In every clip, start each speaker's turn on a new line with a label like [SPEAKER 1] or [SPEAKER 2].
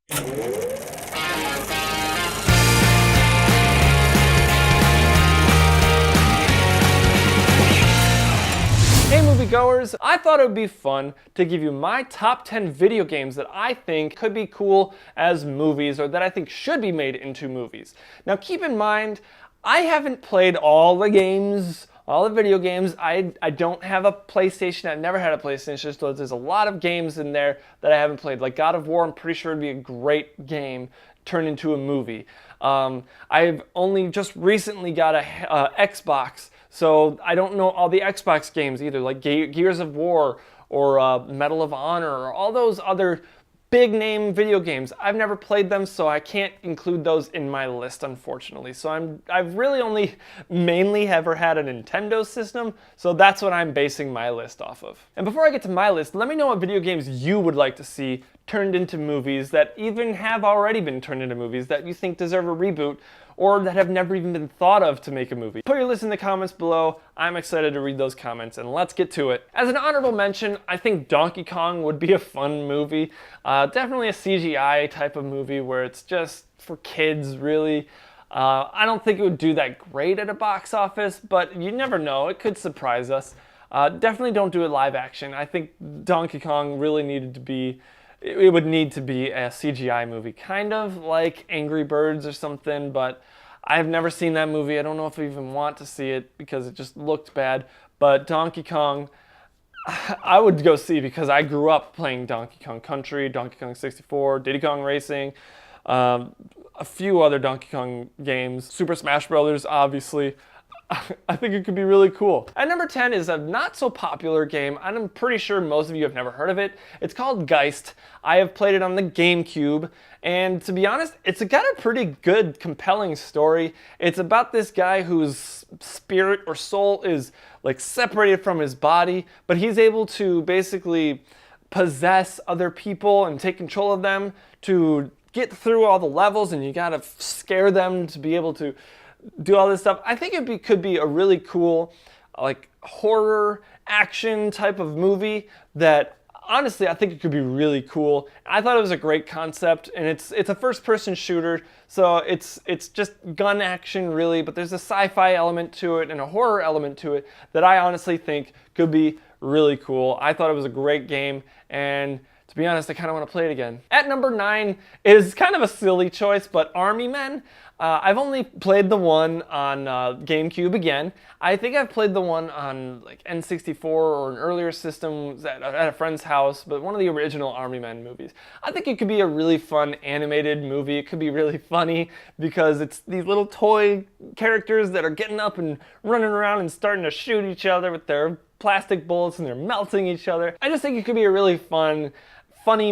[SPEAKER 1] Hey moviegoers, I thought it would be fun to give you my top 10 video games that I think could be cool as movies or that I think should be made into movies. Now keep in mind, I haven't played all the games, all the video games. I don't have a PlayStation. I've never had a PlayStation, so there's a lot of games in there that I haven't played. Like God of War, I'm pretty sure would be a great game turned into a movie. I've only just recently got a Xbox, so I don't know all the Xbox games either, like Gears of War or Medal of Honor or all those other big name video games. I've never played them, so I can't include those in my list, unfortunately. So I've really only mainly ever had a Nintendo system, so that's what I'm basing my list off of. And before I get to my list, let me know what video games you would like to see turned into movies, that even have already been turned into movies, that you think deserve a reboot, or that have never even been thought of to make a movie. Put your list in the comments below. I'm excited to read those comments, and let's get to it. As an honorable mention, I think Donkey Kong would be a fun movie. Definitely a CGI type of movie where it's just for kids, really. I don't think it would do that great at a box office, but you never know. It could surprise us. Definitely don't do it live action. I think Donkey Kong really needed to be, it would need to be a CGI movie, kind of like Angry Birds or something, but I've never seen that movie. I don't know if I even want to see it because it just looked bad, but Donkey Kong, I would go see because I grew up playing Donkey Kong Country, Donkey Kong 64, Diddy Kong Racing, a few other Donkey Kong games, Super Smash Brothers, obviously. I think it could be really cool. At number 10 is a not so popular game. I'm pretty sure most of you have never heard of it. It's called Geist. I have played it on the GameCube, and to be honest, it's got a pretty good, compelling story. It's about this guy whose spirit or soul is like separated from his body, but he's able to basically possess other people and take control of them to get through all the levels, and you gotta scare them to be able to do all this stuff. I think it could be a really cool, like, horror action type of movie that honestly I think it could be really cool. I thought it was a great concept, and it's a first-person shooter, so it's just gun action really, but there's a sci-fi element to it and a horror element to it that I honestly think could be really cool. I thought it was a great game, and to be honest, I kind of want to play it again. At number 9 is kind of a silly choice, but Army Men. I've only played the one on GameCube again. I think I've played the one on like N64 or an earlier system at a friend's house, but one of the original Army Men movies. I think it could be a really fun animated movie. It could be really funny because it's these little toy characters that are getting up and running around and starting to shoot each other with their plastic bullets, and they're melting each other. I just think it could be a really funny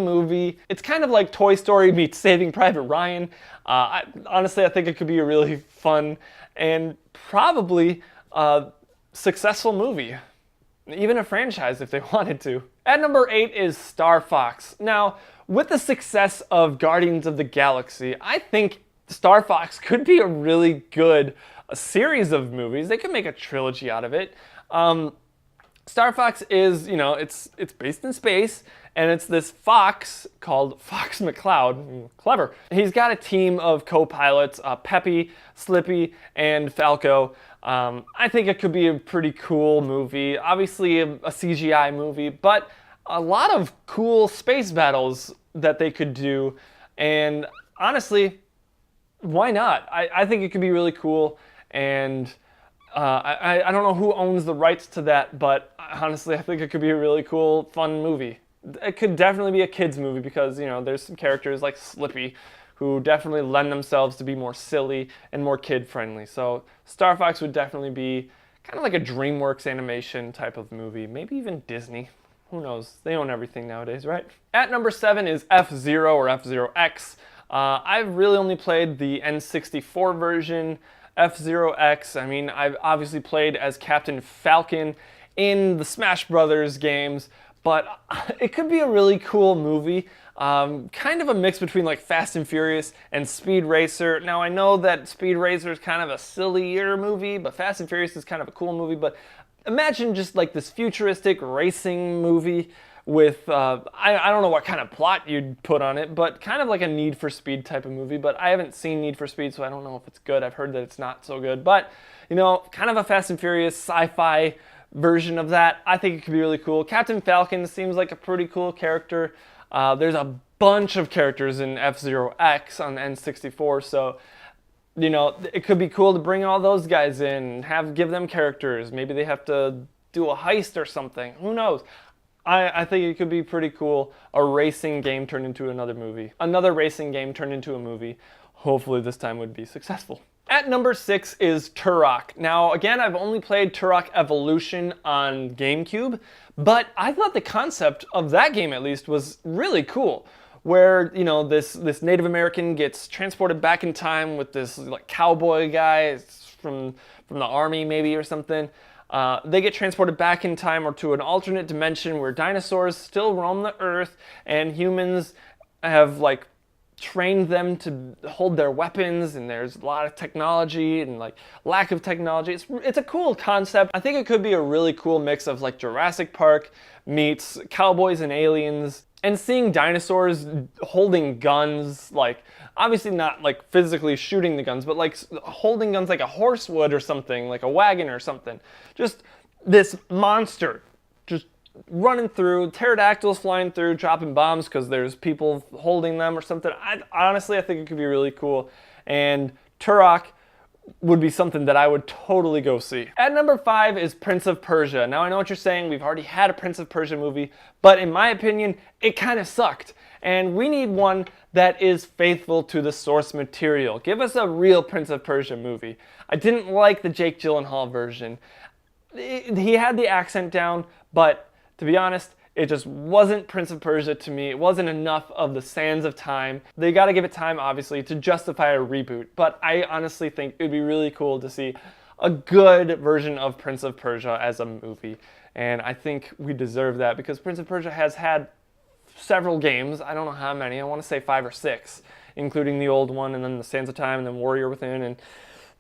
[SPEAKER 1] movie. It's kind of like Toy Story meets Saving Private Ryan. Honestly, I think it could be a really fun and probably successful movie. Even a franchise if they wanted to. At number 8 is Star Fox. Now, with the success of Guardians of the Galaxy, I think Star Fox could be a really good series of movies. They could make a trilogy out of it. Star Fox is, it's based in space, and it's this fox called Fox McCloud. Clever. He's got a team of co-pilots, Peppy, Slippy, and Falco. I think it could be a pretty cool movie. Obviously a CGI movie, but a lot of cool space battles that they could do. And honestly, why not? I think it could be really cool, and I don't know who owns the rights to that, but honestly, I think it could be a really cool, fun movie. It could definitely be a kid's movie because, there's some characters like Slippy who definitely lend themselves to be more silly and more kid-friendly. So Star Fox would definitely be kind of like a DreamWorks animation type of movie, maybe even Disney. Who knows? They own everything nowadays, right? At number 7 is F-Zero or F-Zero X. I've really only played the N64 version. F-Zero X, I've obviously played as Captain Falcon in the Smash Brothers games, but it could be a really cool movie. Kind of a mix between like Fast and Furious and Speed Racer. Now I know that Speed Racer is kind of a sillier movie, but Fast and Furious is kind of a cool movie. But imagine just like this futuristic racing movie with, I don't know what kind of plot you'd put on it, but kind of like a Need for Speed type of movie. But I haven't seen Need for Speed, so I don't know if it's good. I've heard that it's not so good. But, you know, kind of a Fast and Furious sci-fi version of that. I think it could be really cool. Captain Falcon seems like a pretty cool character. There's a bunch of characters in F-Zero X on N64, so you know, it could be cool to bring all those guys in, give them characters. Maybe they have to do a heist or something. Who knows? I think it could be pretty cool. A racing game turned into another movie. Another racing game turned into a movie. Hopefully this time would be successful. At number 6 is Turok. Now, again, I've only played Turok Evolution on GameCube, but I thought the concept of that game, at least, was really cool. Where, you know, this Native American gets transported back in time with this like cowboy guy from the army maybe or something. They get transported back in time or to an alternate dimension where dinosaurs still roam the earth and humans have like trained them to hold their weapons, and there's a lot of technology and like lack of technology. It's a cool concept. I think it could be a really cool mix of like Jurassic Park meets cowboys and aliens. And seeing dinosaurs holding guns, like, obviously not like physically shooting the guns, but like holding guns like a horse would or something, like a wagon or something. Just this monster just running through, pterodactyls flying through, dropping bombs because there's people holding them or something. Honestly, I think it could be really cool. And Turok would be something that I would totally go see. At number 5 is Prince of Persia. Now I know what you're saying, we've already had a Prince of Persia movie, but in my opinion, it kind of sucked. And we need one that is faithful to the source material. Give us a real Prince of Persia movie. I didn't like the Jake Gyllenhaal version. He had the accent down, but to be honest, it just wasn't Prince of Persia to me. It wasn't enough of the sands of time. They got to give it time, obviously, to justify a reboot. But I honestly think it would be really cool to see a good version of Prince of Persia as a movie. And I think we deserve that because Prince of Persia has had several games. I don't know how many. I want to say 5 or 6, including the old one and then the Sands of Time and then Warrior Within and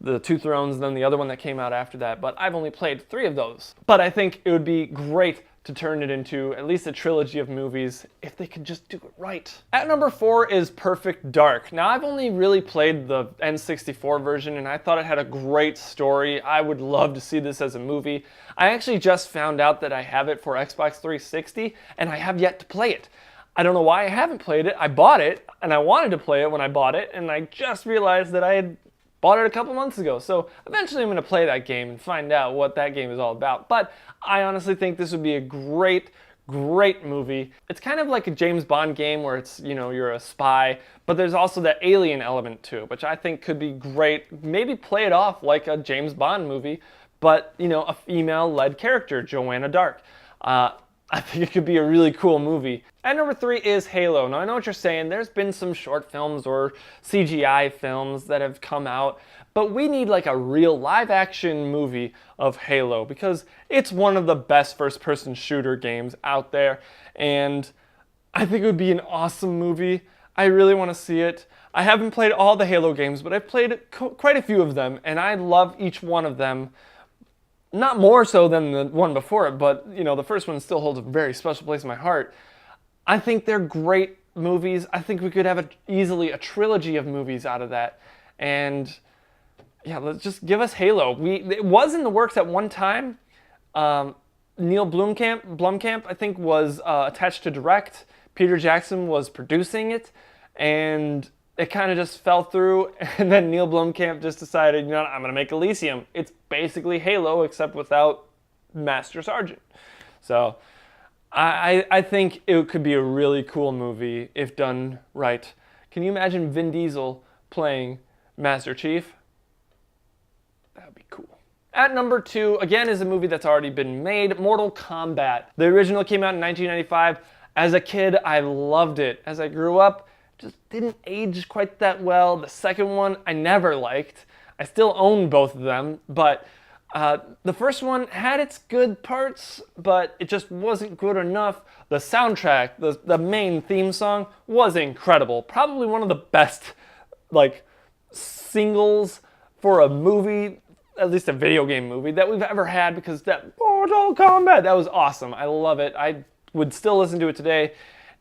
[SPEAKER 1] the Two Thrones and then the other one that came out after that. But I've only played 3 of those. But I think it would be great to turn it into at least a trilogy of movies if they could just do it right. At number 4 is Perfect Dark. Now I've only really played the N64 version and I thought it had a great story. I would love to see this as a movie. I actually just found out that I have it for Xbox 360 and I have yet to play it. I don't know why I haven't played it. I bought it and I wanted to play it when I bought it and I just realized that I had bought it a couple months ago. So eventually I'm going to play that game and find out what that game is all about. But I honestly think this would be a great movie. It's kind of like a James Bond game where it's, you know, you're a spy, but there's also that alien element to it, which I think could be great. Maybe play it off like a James Bond movie, but, you know, a female-led character, Joanna Dark. I think it could be a really cool movie. At number 3 is Halo. Now I know what you're saying, there's been some short films or CGI films that have come out, but we need like a real live action movie of Halo because it's one of the best first person shooter games out there and I think it would be an awesome movie. I really want to see it. I haven't played all the Halo games, but I've played quite a few of them and I love each one of them. Not more so than the one before it, but you know, the first one still holds a very special place in my heart. I think they're great movies. I think we could have easily a trilogy of movies out of that. And yeah, let's just give us Halo. It was in the works at one time. Neil Blomkamp, I think, was attached to direct. Peter Jackson was producing it, and it kind of just fell through, and then Neil Blomkamp just decided, you know what, I'm going to make Elysium. It's basically Halo, except without Master Sergeant. So I think it could be a really cool movie if done right. Can you imagine Vin Diesel playing Master Chief? That would be cool. At number 2, again, is a movie that's already been made, Mortal Kombat. The original came out in 1995. As a kid, I loved it. As I grew up, just didn't age quite that well. The second one I never liked. I still own both of them, but the first one had its good parts, but it just wasn't good enough. The soundtrack, the main theme song, was incredible. Probably one of the best like singles for a movie, at least a video game movie, that we've ever had, because that Mortal Kombat, that was awesome. I love it. I would still listen to it today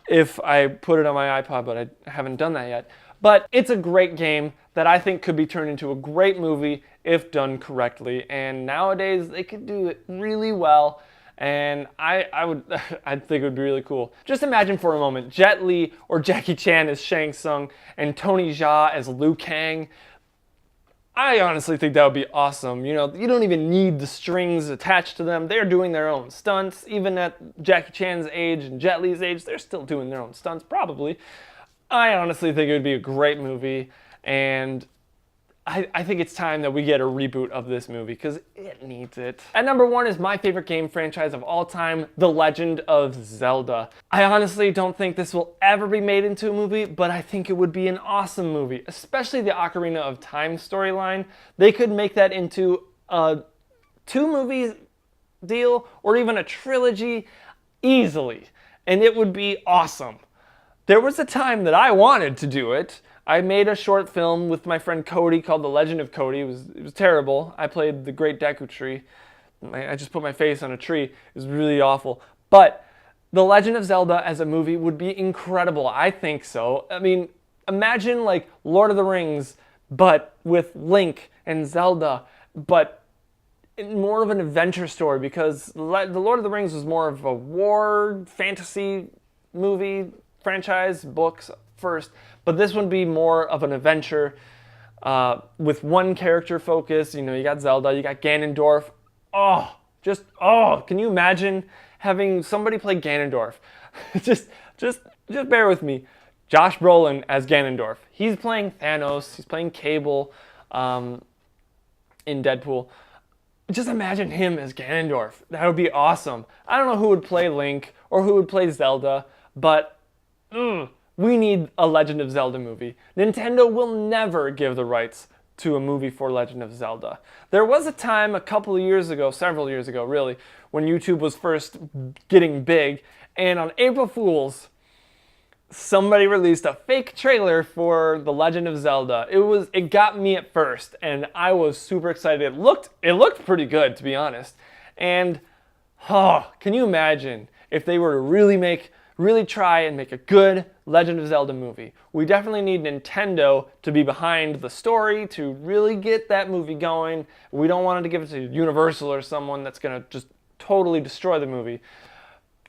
[SPEAKER 1] if I put it on my iPod, but I haven't done that yet. But it's a great game that I think could be turned into a great movie if done correctly. And nowadays they could do it really well. And I think it would be really cool. Just imagine for a moment Jet Li or Jackie Chan as Shang Tsung and Tony Jaa as Liu Kang. I honestly think that would be awesome. You know, you don't even need the strings attached to them. They're doing their own stunts. Even at Jackie Chan's age and Jet Li's age, they're still doing their own stunts, probably. I honestly think it would be a great movie, and I think it's time that we get a reboot of this movie because it needs it. At number 1 is my favorite game franchise of all time, The Legend of Zelda. I honestly don't think this will ever be made into a movie, but I think it would be an awesome movie, especially the Ocarina of Time storyline. They could make that into a 2-movie deal or even a trilogy easily, and it would be awesome. There was a time that I wanted to do it. I made a short film with my friend Cody called The Legend of Cody. It was terrible. I played the Great Deku Tree. I just put my face on a tree. It was really awful. But The Legend of Zelda as a movie would be incredible. I think so. I mean, imagine like Lord of the Rings, but with Link and Zelda, but more of an adventure story, because the Lord of the Rings was more of a war fantasy movie franchise, books first, but this would be more of an adventure with one character focus. You know, you got Zelda, you got Ganondorf. Can you imagine having somebody play Ganondorf? just bear with me. Josh Brolin as Ganondorf. He's playing Thanos, he's playing Cable in Deadpool. Just imagine him as Ganondorf. That would be awesome. I don't know who would play Link or who would play Zelda, but we need a Legend of Zelda movie. Nintendo will never give the rights to a movie for Legend of Zelda. There was a time a couple of years ago, several years ago really, when YouTube was first getting big, and on April Fool's, somebody released a fake trailer for The Legend of Zelda. It got me at first, and I was super excited. It looked pretty good, to be honest. And can you imagine if they were to really try and make a good Legend of Zelda movie? We definitely need Nintendo to be behind the story to really get that movie going. We don't want to give it to Universal or someone that's going to just totally destroy the movie.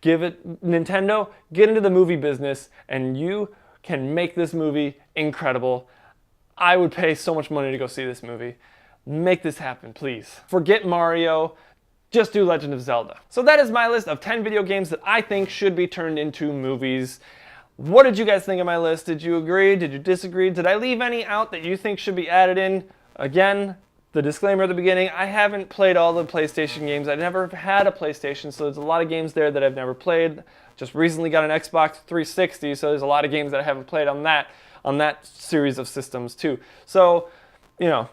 [SPEAKER 1] Nintendo, get into the movie business and you can make this movie incredible. I would pay so much money to go see this movie. Make this happen, please. Forget Mario. Just do Legend of Zelda. So that is my list of 10 video games that I think should be turned into movies. What did you guys think of my list? Did you agree? Did you disagree? Did I leave any out that you think should be added in? Again, the disclaimer at the beginning, I haven't played all the PlayStation games. I never had a PlayStation, so there's a lot of games there that I've never played. Just recently got an Xbox 360, so there's a lot of games that I haven't played on that series of systems too. So, you know,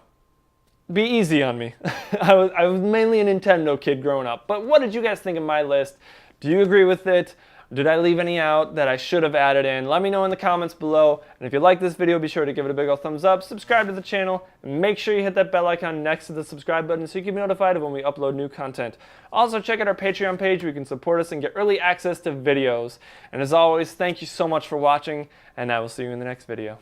[SPEAKER 1] be easy on me. I was mainly a Nintendo kid growing up. But what did you guys think of my list? Do you agree with it? Did I leave any out that I should have added in? Let me know in the comments below. And if you like this video, be sure to give it a big old thumbs up, subscribe to the channel, and make sure you hit that bell icon next to the subscribe button so you can be notified of when we upload new content. Also, check out our Patreon page where you can support us and get early access to videos. And as always, thank you so much for watching, and I will see you in the next video.